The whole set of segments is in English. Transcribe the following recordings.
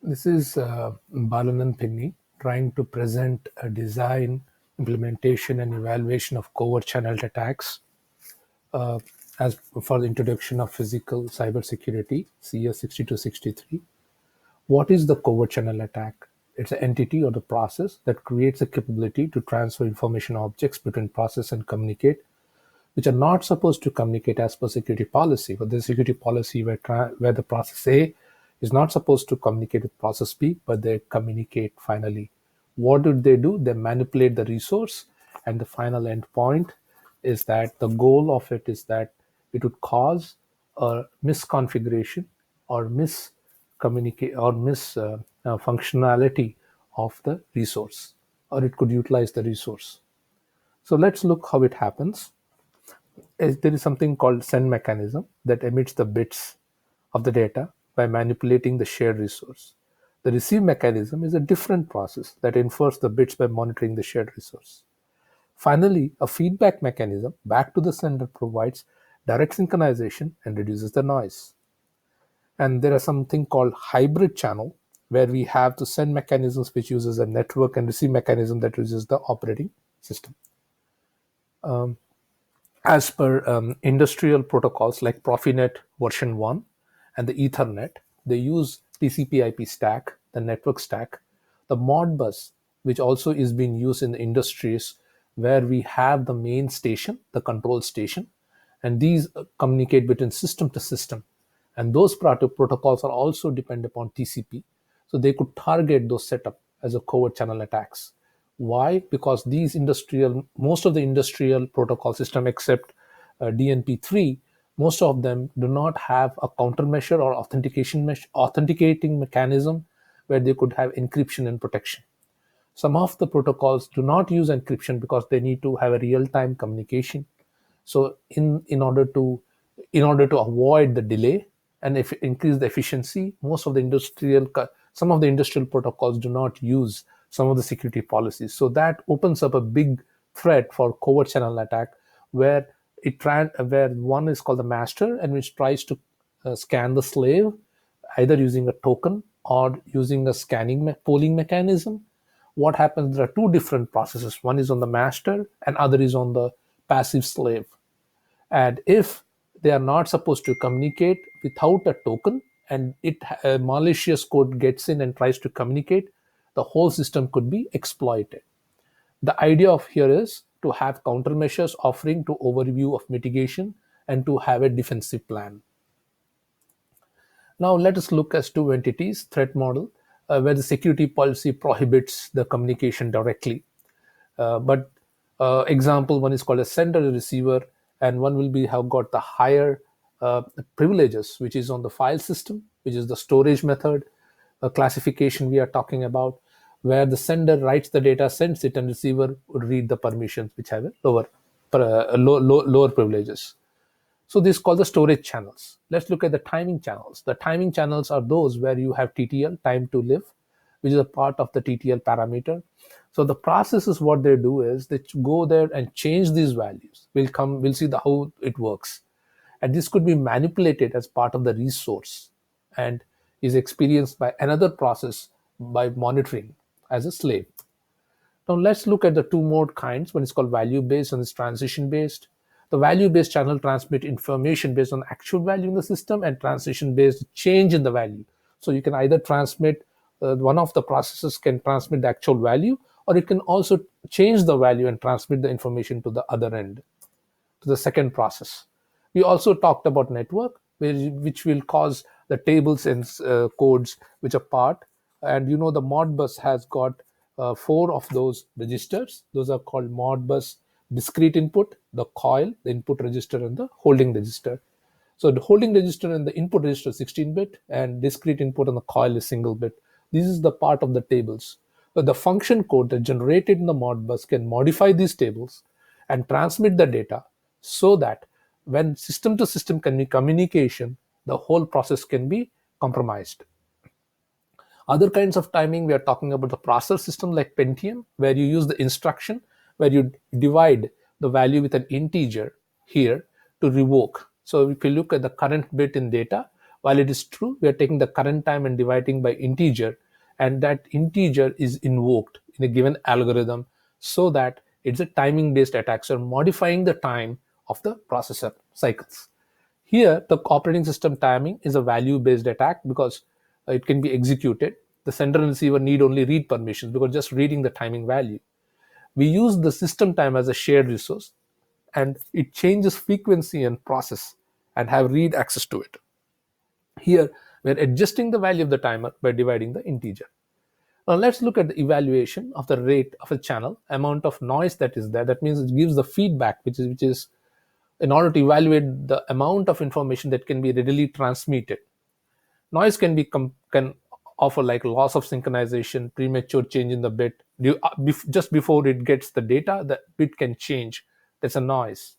This is Balanand Pinni trying to present a design, implementation, and evaluation of covert channel attacks uh, as for the introduction of physical cybersecurity, CS6263. What is the covert channel attack? It's an entity or the process that creates a capability to transfer information objects between process and communicate, which are not supposed to communicate as per security policy. But the security policy where the process A is not supposed to communicate with process B, but they communicate finally. What did they do? They manipulate the resource, and the final endpoint is that the goal of it is that it would cause a misconfiguration or miscommunicate or functionality of the resource, or it could utilize the resource. So let's look how it happens. There is something called send mechanism that emits the bits of the data by manipulating the shared resource. The receive mechanism is a different process that infers the bits by monitoring the shared resource. Finally, a feedback mechanism back to the sender provides direct synchronization and reduces the noise. And there are something called hybrid channel, where we have the send mechanisms which uses a network and receive mechanism that uses the operating system. As per industrial protocols like Profinet version 1 and the Ethernet, they use TCP/IP stack, the network stack, the Modbus, which also is being used in the industries where we have the main station, the control station, and these communicate between system to system. And those protocols are also depend upon TCP, so they could target those setup as a covert channel attacks. Why? Because most of the industrial protocol system except DNP3, most of them do not have a countermeasure or authenticating mechanism where they could have encryption and protection. Some of the protocols do not use encryption because they need to have a real-time communication. So in order to avoid the delay and increase the efficiency, some of the industrial protocols do not use some of the security policies. So that opens up a big threat for covert channel attack, where where one is called the master and which tries to scan the slave either using a token or using a polling mechanism. What happens? There are two different processes. One is on the master and other is on the passive slave. And if they are not supposed to communicate without a token, and a malicious code gets in and tries to communicate, the whole system could be exploited. The idea of here is to have countermeasures offering to overview of mitigation and to have a defensive plan. Now let us look as two entities, threat model, where the security policy prohibits the communication directly. But example, one is called a sender and receiver, and one will be have got the higher privileges, which is on the file system, which is the storage method classification we are talking about, where the sender writes the data, sends it, and receiver would read the permissions, which have a lower privileges. So this is called the storage channels. Let's look at the timing channels. The timing channels are those where you have TTL, time to live, which is a part of the TTL parameter. So the process is what they do is they go there and change these values. We'll see how it works. And this could be manipulated as part of the resource and is experienced by another process by monitoring as a slave. Now let's look at the two more kinds. One is called value-based and is transition-based. The value-based channel transmit information based on actual value in the system, and transition-based change in the value. So you can either transmit, one of the processes can transmit the actual value, or it can also change the value and transmit the information to the other end, to the second process. We also talked about network, which will cause the tables and codes which are part. And the Modbus has got four of those registers. Those are called Modbus discrete input, the coil, the input register, and the holding register. So the holding register and the input register is 16-bit, and discrete input on the coil is single bit. This is the part of the tables. But the function code that generated in the Modbus can modify these tables and transmit the data so that when system to system can be communication, the whole process can be compromised. Other kinds of timing, we are talking about the processor system like Pentium, where you use the instruction where you divide the value with an integer here to revoke. So if you look at the current bit in data, While it is true, we are taking the current time and dividing by integer, and that integer is invoked in a given algorithm so that it's a timing based attack, so modifying the time of the processor cycles. Here, the operating system timing is a value based attack because it can be executed. The sender and receiver need only read permissions because just reading the timing value. We use the system time as a shared resource, and it changes frequency and process and have read access to it. Here, we're adjusting the value of the timer by dividing the integer. Now let's look at the evaluation of the rate of a channel, amount of noise that is there. That means it gives the feedback, which is in order to evaluate the amount of information that can be readily transmitted. Noise can offer like loss of synchronization, premature change in the bit. Just before it gets the data, the bit can change. That's a noise.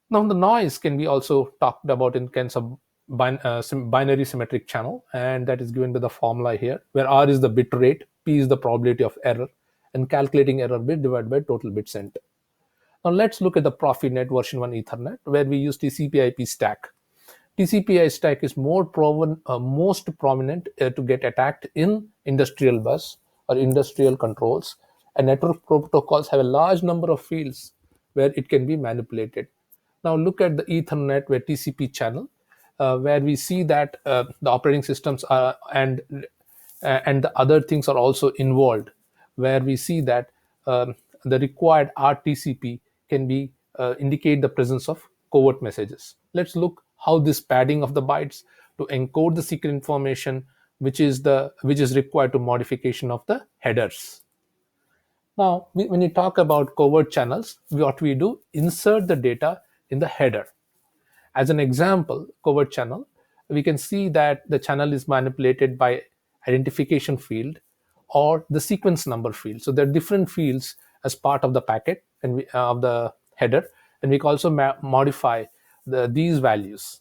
Now, the noise can be also talked about in kinds of binary symmetric channel, and that is given by the formula here, where R is the bit rate, P is the probability of error, and calculating error bit divided by total bit sent. Now, let's look at the Profinet version 1 Ethernet, where we use TCP/IP stack. TCP/IP stack is most prominent to get attacked in industrial bus or industrial controls, and network protocols have a large number of fields where it can be manipulated. Now look at the Ethernet where TCP channel, where we see that the operating systems are and the other things are also involved, where we see that the required RTCP can be indicate the presence of covert messages. Let's look how this padding of the bytes to encode the secret information, which is required to modification of the headers. Now, when you talk about covert channels, what we do, insert the data in the header. As an example, covert channel, we can see that the channel is manipulated by identification field or the sequence number field. So there are different fields as part of the packet and of the header, and we can also modify these values.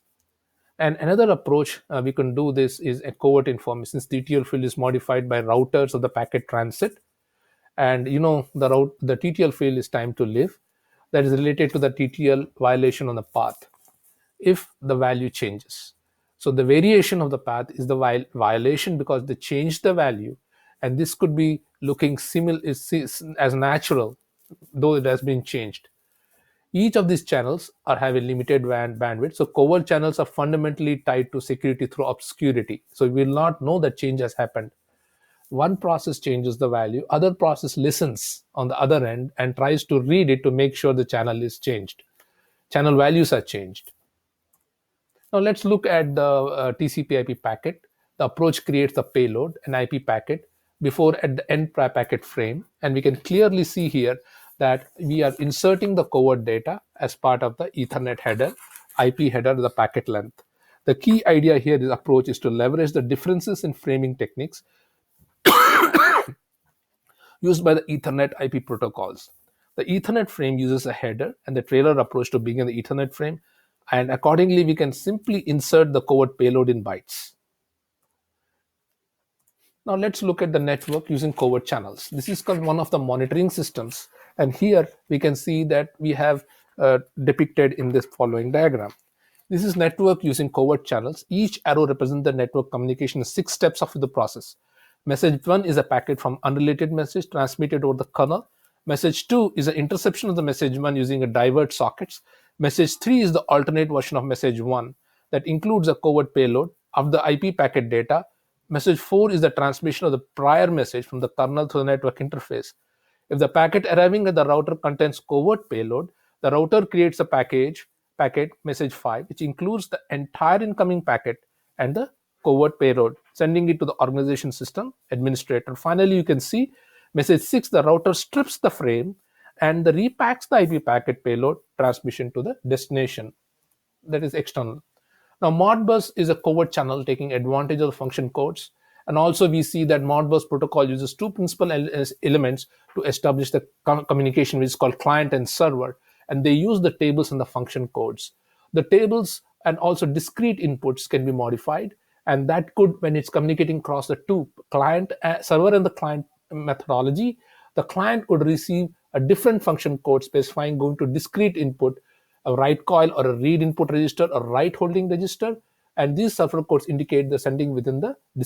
And another approach we can do this is a covert information. Since TTL field is modified by routers of the packet transit, and the TTL field is time to live, that is related to the TTL violation on the path if the value changes. So the variation of the path is the violation because they changed the value, and this could be looking as natural though it has been changed. Each of these channels have a limited bandwidth, so covert channels are fundamentally tied to security through obscurity, so we will not know that change has happened. One process changes the value, other process listens on the other end and tries to read it to make sure the channel is changed. Channel values are changed. Now let's look at the TCP/IP packet. The approach creates the payload, an IP packet, before at the end packet frame, and we can clearly see here that we are inserting the covert data as part of the Ethernet header, IP header, the packet length. The key idea here is approach is to leverage the differences in framing techniques used by the Ethernet IP protocols. The Ethernet frame uses a header and the trailer approach to begin the Ethernet frame, and accordingly we can simply insert the covert payload in bytes. Now let's look at the network using covert channels. This is called one of the monitoring systems, and here we can see that we have depicted in this following diagram. This is network using covert channels. Each arrow represents the network communication in 6 steps of the process. Message 1 is a packet from unrelated message transmitted over the kernel. Message 2 is an interception of the message 1 using a divert sockets. Message 3 is the alternate version of message 1 that includes a covert payload of the IP packet data. Message 4 is the transmission of the prior message from the kernel to the network interface. If the packet arriving at the router contains covert payload, the router creates a packet message 5, which includes the entire incoming packet and the covert payload, sending it to the organization system administrator. Finally, you can see message 6, the router strips the frame and repacks the IP packet payload transmission to the destination, that is external. Now, Modbus is a covert channel taking advantage of the function codes. And also we see that Modbus protocol uses 2 principal elements to establish the communication, which is called client and server. And they use the tables and the function codes. The tables and also discrete inputs can be modified. And that could, when it's communicating across the 2 client, server and the client methodology, the client would receive a different function code specifying going to discrete input, a write coil or a read input register, a write holding register, and these sulfur codes indicate the sending within the